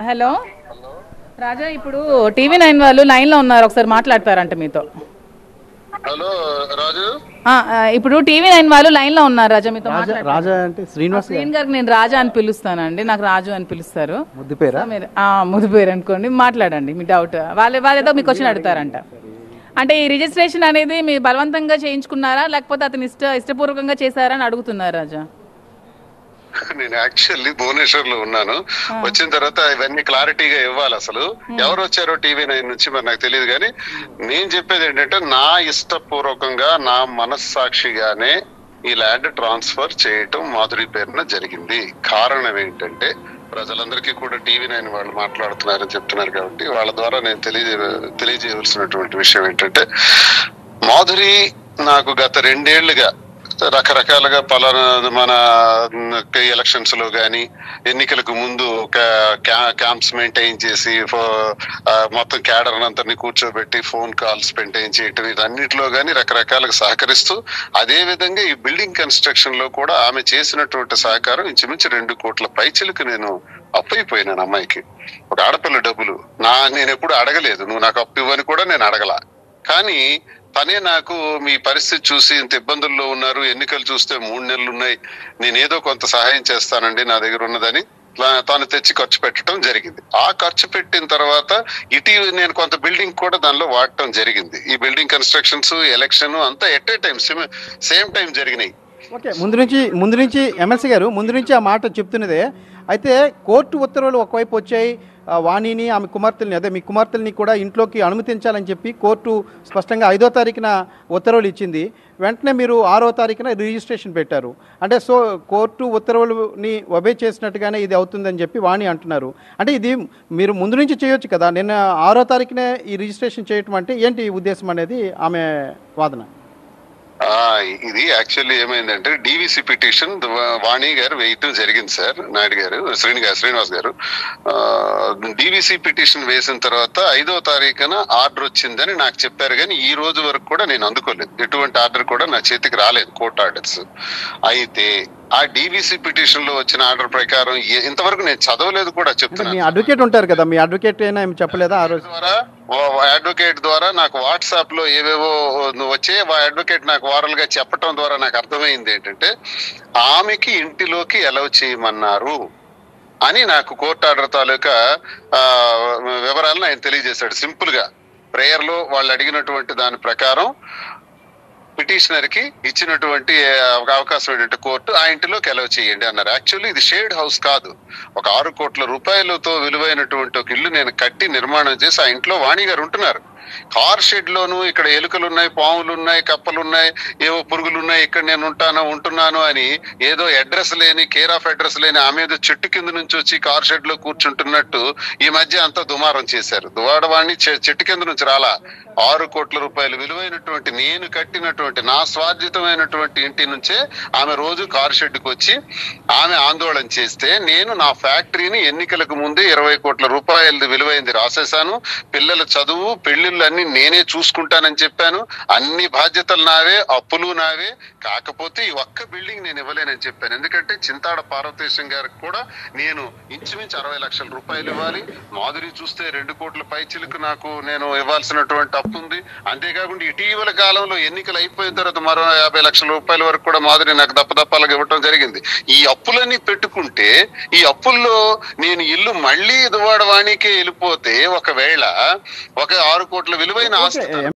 Hello రాజా, ఇప్పుడు TV9 వాళ్ళు line లో ఉన్నారు, ఒకసారి మాట్లాడతారంట మీతో. హలో రాజు. ఇప్పుడు టీవీ9 వాళ్ళు లైన్ లో ఉన్నారు రాజా, మీతో రాజా అంటే శ్రీనివాస్ గారికి నేను రాజా అని పిలుస్తానండి, నాకు రాజు అని పిలుస్తారు. ముద్దు పేరా? ముద్దు పేరు అనుకోండి, మాట్లాడండి మీ డౌట్. వాళ్ళేదో మీకు క్వశ్చన్ అడుగుతారంట. అంటే ఈ రిజిస్ట్రేషన్ అనేది మీరు బలవంతంగా చేయించుకున్నారా, లేకపోతే అతను ఇష్టపూర్వకంగా చేశారా అని అడుగుతున్నారు రాజా. నేను యాక్చువల్లీ భువనేశ్వర్ లో ఉన్నాను. వచ్చిన తర్వాత ఇవన్నీ క్లారిటీగా ఇవ్వాలి. అసలు ఎవరు వచ్చారో టీవీ9 నుంచి మరి నాకు తెలియదు, కానీ నేను చెప్పేది ఏంటంటే నా ఇష్టపూర్వకంగా నా మనస్సాక్షిగానే ఈ ల్యాండ్ ట్రాన్స్ఫర్ చేయటం మాధురి పేరున జరిగింది. కారణం ఏంటంటే ప్రజలందరికీ కూడా టీవీ9 వాళ్ళు మాట్లాడుతున్నారని చెప్తున్నారు కాబట్టి వాళ్ళ ద్వారా నేను తెలియజేయవలసినటువంటి విషయం ఏంటంటే, మాధురి నాకు గత 2 ఏళ్లుగా రకరకాలుగా పలానా మన ఎలక్షన్స్ లో గాని ఎన్నికలకు ముందు క్యాంప్స్ మెయింటైన్ చేసి మొత్తం క్యాడర్ అంతని కూర్చోబెట్టి ఫోన్ కాల్స్ మెయింటైన్ చేయటం, ఇదన్నిటిలో గాని రకరకాలుగా సహకరిస్తూ, అదే విధంగా ఈ బిల్డింగ్ కన్స్ట్రక్షన్ లో కూడా ఆమె చేసినటువంటి సహకారం ఇంచుమించు 2 కోట్ల పైచిలకు నేను అప్పైపోయినాను అమ్మాయికి. ఒక ఆడపిల్ల డబ్బులు నేను ఎప్పుడు అడగలేదు, నువ్వు నాకు అప్పు ఇవ్వని కూడా నేను అడగల. కానీ తనే నాకు మీ పరిస్థితి చూసి ఇంత ఇబ్బందుల్లో ఉన్నారు, ఎన్నికలు చూస్తే 3 నెలలు ఉన్నాయి, నేనేదో కొంత సహాయం చేస్తానండి నా దగ్గర ఉన్నదని తాను తెచ్చి ఖర్చు పెట్టడం జరిగింది. ఆ ఖర్చు పెట్టిన తర్వాత ఇటీవల నేను కొంత బిల్డింగ్ కూడా దానిలో వాడటం జరిగింది. ఈ బిల్డింగ్ కన్స్ట్రక్షన్స్, ఎలక్షన్ అంతా at a time same time జరిగినాయి. ఓకే, ముందు నుంచి ఎమ్మెల్సీ గారు ముందు నుంచి ఆ మాట చెప్తున్నదే. అయితే కోర్టు ఉత్తర్వులు ఒకవైపు వచ్చాయి, వాణిని ఆమె కుమార్తెల్ని, అదే మీ కుమార్తెల్ని కూడా ఇంట్లోకి అనుమతించాలని చెప్పి కోర్టు స్పష్టంగా 5వ తారీఖున ఉత్తర్వులు ఇచ్చింది. వెంటనే మీరు 6వ తారీఖున రిజిస్ట్రేషన్ పెట్టారు. అంటే సో కోర్టు ఉత్తర్వులని ఒబే చేసినట్టుగానే ఇది అవుతుందని చెప్పి వాణి అంటున్నారు. అంటే ఇది మీరు ముందు నుంచి చేయొచ్చు కదా, నిన్న 6వ తారీఖునే ఈ రిజిస్ట్రేషన్ చేయటం అంటే ఏంటి ఉద్దేశం అనేది ఆమె వాదన. ఇది యాక్చువల్లీ ఏమైందంటే డివిసి పిటిషన్ వాణి గారు వేయటం జరిగింది సార్. నాయుడు గారు, శ్రీనివాస్ గారు డివిసి పిటిషన్ వేసిన తర్వాత 5వ తారీఖున ఆర్డర్ వచ్చిందని నాకు చెప్పారు, కానీ ఈ రోజు వరకు కూడా నేను అందుకోలేదు. ఎటువంటి ఆర్డర్ కూడా నా చేతికి రాలేదు, కోర్టు ఆర్డర్స్. అయితే ఆ డివిసి పిటిషన్ లో వచ్చిన ఆర్డర్ ప్రకారం ఇంతవరకు నేను చదవలేదు కూడా చెప్తున్నాను. మీ అడ్వకేట్ ఉంటారు కదా, మీ అడ్వకేట్ అయినా ఏం చెప్పలేదా ఆ రోజు? అడ్వకేట్ ద్వారా నాకు వాట్సాప్ లో ఏవేవో వచ్చే అడ్వకేట్ నాకు వారల్ గా చెప్పటం ద్వారా నాకు అర్థమైంది ఏంటంటే, ఆమెకి ఇంటిలోకి అలౌ చేయమన్నారు అని నాకు కోర్టు ఆర్డర్ తాలూకా వివరాలను ఆయన తెలియజేశాడు. సింపుల్ గా ప్రేయర్ లో వాళ్ళు అడిగినటువంటి దాని ప్రకారం పిటిషనర్ కి ఇచ్చినటువంటి అవకాశం ఏంటంటే కోర్టు ఆ ఇంటిలోకి అలౌ చేయండి అన్నారు. యాక్చువల్లీ ఇది షేడ్ హౌస్ కాదు, ఒక 6 కోట్ల రూపాయలతో విలువైనటువంటి ఒక ఇల్లు నేను కట్టి నిర్మాణం చేసి ఆ ఇంట్లో వాణి గారు ఉంటున్నారు. కార్ షెడ్ లోను ఇక్కడ ఎలుకలు ఉన్నాయి, పాములు ఉన్నాయి, కప్పలు ఉన్నాయి, ఏవో పురుగులు ఉన్నాయి, ఇక్కడ నేను ఉంటున్నాను అని ఏదో అడ్రస్ లేని, కేర్ ఆఫ్ అడ్రస్ లేని ఆమె ఏదో చెట్టు కింద నుంచి వచ్చి కార్ షెడ్ లో కూర్చుంటున్నట్టు ఈ మధ్య అంతా దుమారం చేశారు. దువాడవాణి చెట్టు కింద నుంచి రాలా, 6 కోట్ల రూపాయలు విలువైనటువంటి నేను కట్టినటువంటి నా స్వార్జితమైనటువంటి ఇంటి నుంచే ఆమె రోజు కార్ షెడ్కి వచ్చి ఆమె ఆందోళన చేస్తే, నేను నా ఫ్యాక్టరీని ఎన్నికలకు ముందే 20 కోట్ల రూపాయలు విలువైంది రాసేశాను, పిల్లల చదువు పెళ్లిళ్ళు అన్ని నేనే చూసుకుంటానని చెప్పాను, అన్ని బాధ్యతలు నావే, అప్పులు నావే, కాకపోతే ఈ ఒక్క బిల్డింగ్ నేను ఇవ్వలేనని చెప్పాను. ఎందుకంటే చింతాడ పార్వతీశం గారికి కూడా నేను ఇంచుమించు 60 లక్షల రూపాయలు ఇవ్వాలి, మాధురి చూస్తే 2 కోట్ల పైచిలకు నాకు నేను ఇవ్వాల్సినటువంటి అప్పు ఉంది. అంతేకాకుండా ఇటీవల కాలంలో ఎన్నికలు అయిపోయిన తర్వాత మరో 50 లక్షల రూపాయల వరకు కూడా మాధురి నాకు దప్పదప్పాలకు ఇవ్వటం జరిగింది. ఈ అప్పులన్నీ పెట్టుకుంటే ఈ అప్పుల్లో నేను ఇల్లు మళ్ళీ దువాడ వాణికే వెళ్ళిపోతే ఒకవేళ ఒక 6 కోట్ల విలువైన ఆస్తి